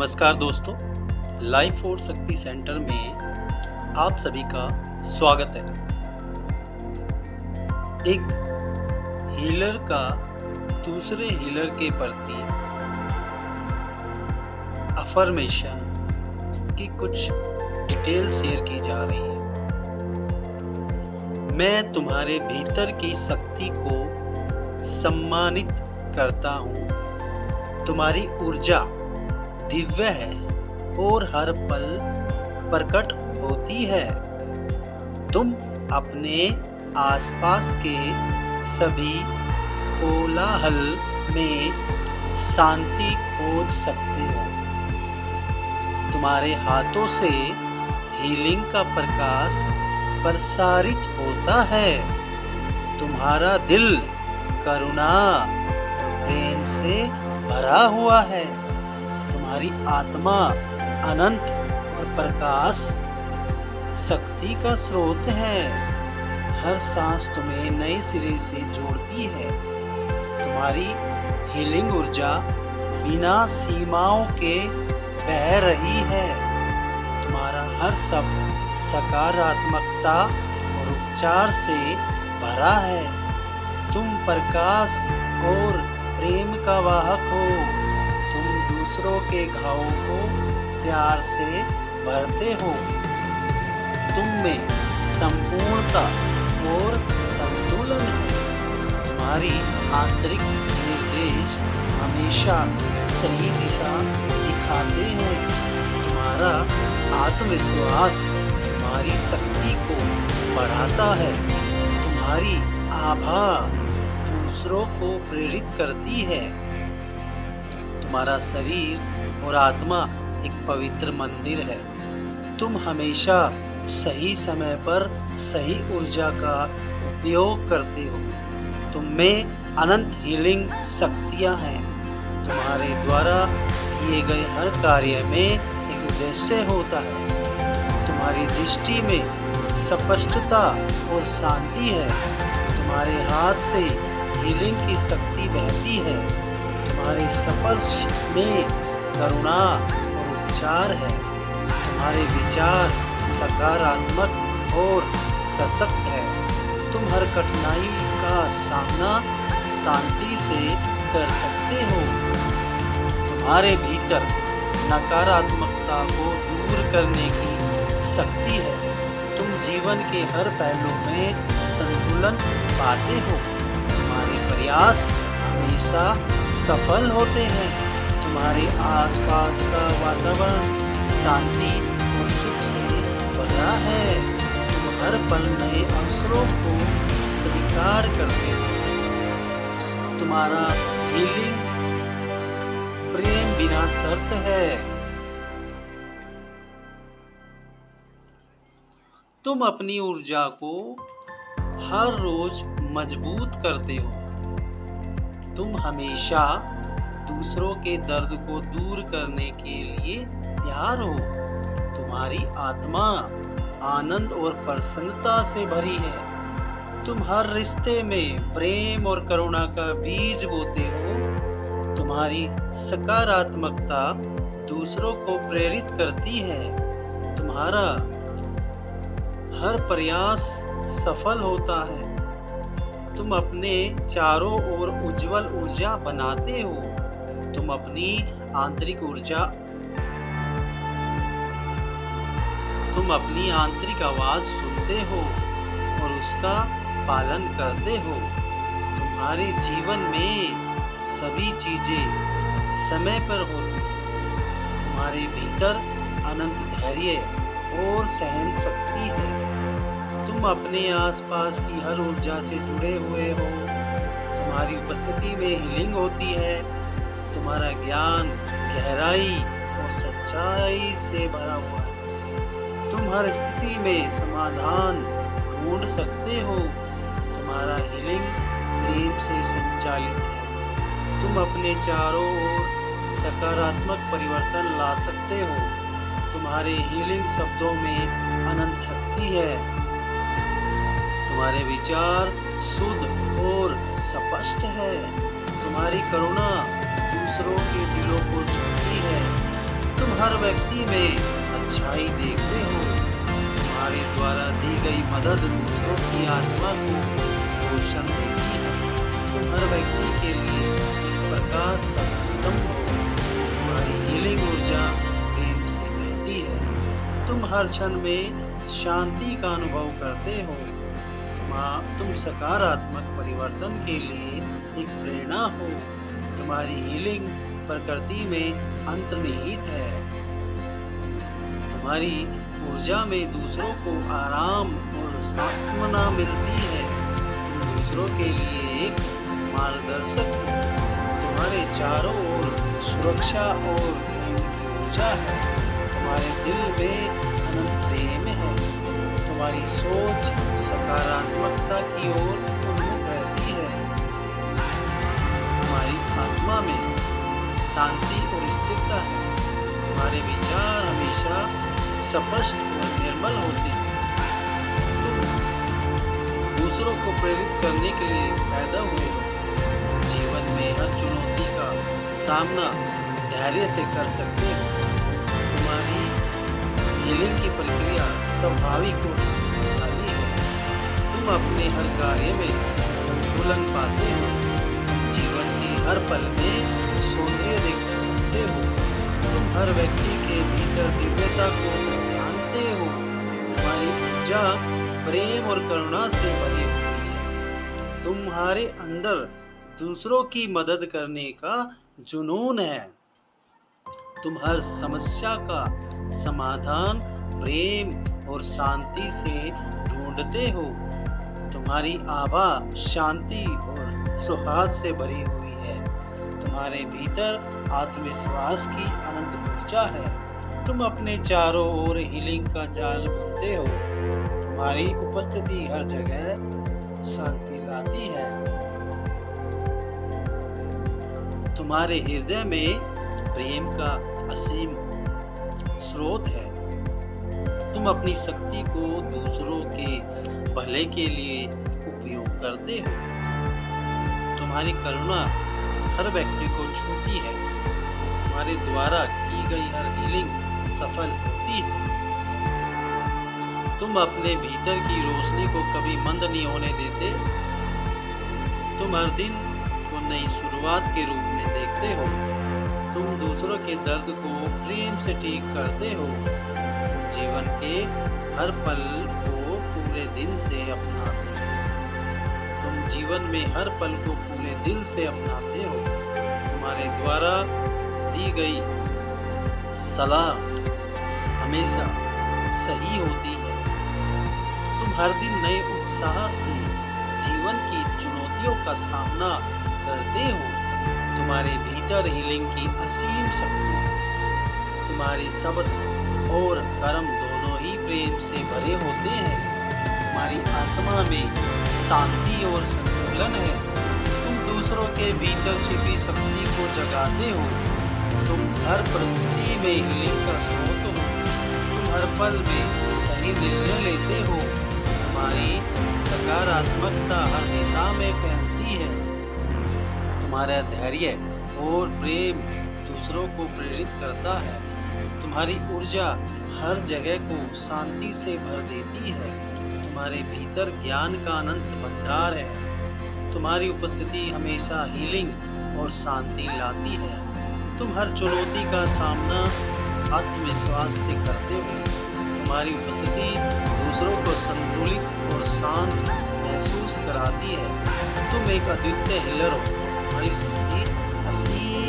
नमस्कार दोस्तों, लाइफ और शक्ति सेंटर में आप सभी का स्वागत है। एक हीलर का दूसरे हीलर के प्रति अफर्मेशन की कुछ डिटेल शेयर की जा रही है। मैं तुम्हारे भीतर की शक्ति को सम्मानित करता हूँ। तुम्हारी ऊर्जा दिव्य है और हर पल प्रकट होती है। तुम अपने आसपास के सभी कोलाहल में शांति खोज सकते हो। तुम्हारे हाथों से हीलिंग का प्रकाश प्रसारित होता है। तुम्हारा दिल करुणा और प्रेम से भरा हुआ है। तुम्हारी आत्मा अनंत और प्रकाश शक्ति का स्रोत है। हर सांस तुम्हें नए सिरे से जोड़ती है। तुम्हारी हीलिंग ऊर्जा बिना सीमाओं के बह रही है। तुम्हारा हर शब्द सकारात्मकता और उपचार से भरा है। तुम प्रकाश और प्रेम का वाहक हो। तुम दूसरों के घावों को प्यार से भरते हो। तुम में संपूर्णता और संतुलन है। तुम्हारी आंतरिक निर्देश हमेशा सही दिशा दिखाते हैं। तुम्हारा आत्मविश्वास तुम्हारी शक्ति को बढ़ाता है। तुम्हारी आभा दूसरों को प्रेरित करती है। तुम्हारा शरीर और आत्मा एक पवित्र मंदिर है। तुम हमेशा सही समय पर सही ऊर्जा का उपयोग करते हो। तुम में अनंत हीलिंग शक्तियां हैं। तुम्हारे द्वारा किए गए हर कार्य में एक उद्देश्य होता है। तुम्हारी दृष्टि में स्पष्टता और शांति है। तुम्हारे हाथ से हीलिंग की शक्ति बहती है। तुम्हारे स्पर्श में करुणा और उपचार है। तुम्हारे विचार सकारात्मक और सशक्त है। तुम हर कठिनाई का सामना शांति से कर सकते हो। तुम्हारे भीतर नकारात्मकता को दूर करने की शक्ति है। तुम जीवन के हर पहलू में संतुलन पाते हो। तुम्हारे प्रयास हमेशा सफल होते हैं। तुम्हारे आसपास का वातावरण शांति और सुख से भरा है। तुम हर पल नए अवसरों को स्वीकार करते हो। तुम्हारा हीलिंग प्रेम बिना शर्त है। तुम अपनी ऊर्जा को हर रोज मजबूत करते हो। तुम हमेशा दूसरों के दर्द को दूर करने के लिए तैयार हो। तुम्हारी आत्मा आनंद और प्रसन्नता से भरी है। तुम हर रिश्ते में प्रेम और करुणा का बीज बोते हो। तुम्हारी सकारात्मकता दूसरों को प्रेरित करती है। तुम्हारा हर प्रयास सफल होता है। तुम अपने चारों ओर उज्जवल ऊर्जा बनाते हो। तुम अपनी आंतरिक आवाज सुनते हो और उसका पालन करते हो। तुम्हारे जीवन में सभी चीजें समय पर होती हैं। तुम्हारे भीतर अनंत धैर्य और सहन शक्ति है। तुम अपने आसपास की हर ऊर्जा से जुड़े हुए हो। तुम्हारी उपस्थिति में हीलिंग होती है। तुम्हारा ज्ञान गहराई और सच्चाई से भरा हुआ है। तुम हर स्थिति में समाधान ढूंढ सकते हो। तुम्हारा हीलिंग प्रेम से संचालित है। तुम अपने चारों ओर सकारात्मक परिवर्तन ला सकते हो। तुम्हारे हीलिंग शब्दों में अनंत शक्ति है। तुम्हारे विचार शुद्ध और स्पष्ट है। तुम्हारी करुणा दूसरों के दिलों को छूती है। हर व्यक्ति में अच्छाई देखते हो। तुम्हारे द्वारा दी गई मदद दूसरों की आत्मा को पोषण देती है। तुम हर व्यक्ति के लिए एक प्रकाश का स्तंभ हो। तुम्हारी हीलिंग ऊर्जा प्रेम से बहती है। तुम हर क्षण में शांति का अनुभव करते हो। तुम सकारात्मक परिवर्तन के लिए एक प्रेरणा हो। तुम्हारी हीलिंग प्रकृति में अंतर्निहित है। तुम्हारी ऊर्जा में दूसरों को आराम और सांत्वना मिलती है। तुम दूसरों के लिए एक मार्गदर्शक हो। तुम्हारे चारों ओर सुरक्षा और ऊर्जा है। तुम्हारे दिल में अनंत प्रेम है। तुम्हारी सोच सकारात्मकता की ओर उन्मुख रहती है। तुम्हारी आत्मा में शांति और स्थिरता है। तुम्हारे विचार हमेशा स्पष्ट और निर्मल होते हैं। तुम दूसरों को प्रेरित करने के लिए पैदा हुए हो। जीवन में हर चुनौती का सामना धैर्य से कर सकते हो। तुम्हारी हीलिंग की प्रक्रिया स्वाभाविक और शक्तिशाली है। तुम अपने हर कार्य में संतुलन पाते हो। जीवन के हर पल में सौंदर्य देख सकते हो। तुम हर व्यक्ति के भीतर दिव्यता को पहचानते हो। तुम्हारी ऊर्जा प्रेम और करुणा से भरी हुई है। तुम्हारे अंदर दूसरों की मदद करने का जुनून है। तुम हर समस्या का समाधान प्रेम और शांति से ढूंढते हो। तुम्हारी आभा शांति और सौहार्द से भरी हुई है। तुम्हारे भीतर आत्मविश्वास की अनंत ऊर्जा है। तुम अपने चारों ओर हीलिंग का जाल बुनते हो। तुम्हारी उपस्थिति हर जगह शांति लाती है। तुम्हारे हृदय में प्रेम का असीम स्रोत है। तुम अपनी शक्ति को दूसरों के भले के लिए उपयोग करते हो। तुम्हारी करुणा हर व्यक्ति को छूती है। तुम्हारे द्वारा की गई हर हीलिंग सफल होती है। तुम अपने भीतर की रोशनी को कभी मंद नहीं होने देते। तुम हर दिन को नई शुरुआत के रूप में देखते हो। तुम दूसरों के दर्द को प्रेम से ठीक करते हो। तुम जीवन के हर पल को पूरे दिल से अपनाते हो। तुम जीवन में हर पल को पूरे दिल से अपनाते हो। तुम्हारे द्वारा दी गई सलाह हमेशा सही होती है। तुम हर दिन नए उत्साह से जीवन की चुनौतियों का सामना करते हो। तुम्हारे भीतर हीलिंग की असीम शक्ति है। तुम्हारे शब्द और कर्म दोनों ही प्रेम से भरे होते हैं। तुम्हारी आत्मा में शांति और संतुलन है। तुम दूसरों के भीतर छिपी शक्ति को जगाते हो। तुम हर परिस्थिति में हीलिंग का स्रोत हो। तुम हर पल में सही निर्णय लेते हो। तुम्हारी सकारात्मकता हर दिशा में फैलती है। तुम्हारा धैर्य और प्रेम दूसरों को प्रेरित करता है। तुम्हारी ऊर्जा हर जगह को शांति से भर देती है। तुम्हारे भीतर ज्ञान का अनंत भंडार है। तुम्हारी उपस्थिति हमेशा हीलिंग और शांति लाती है। तुम हर चुनौती का सामना आत्मविश्वास से करते हो। तुम्हारी उपस्थिति दूसरों को संतुलित और शांत महसूस कराती है। तुम एक अद्वितीय हीलर हो। तुम्हारी शक्ति असीम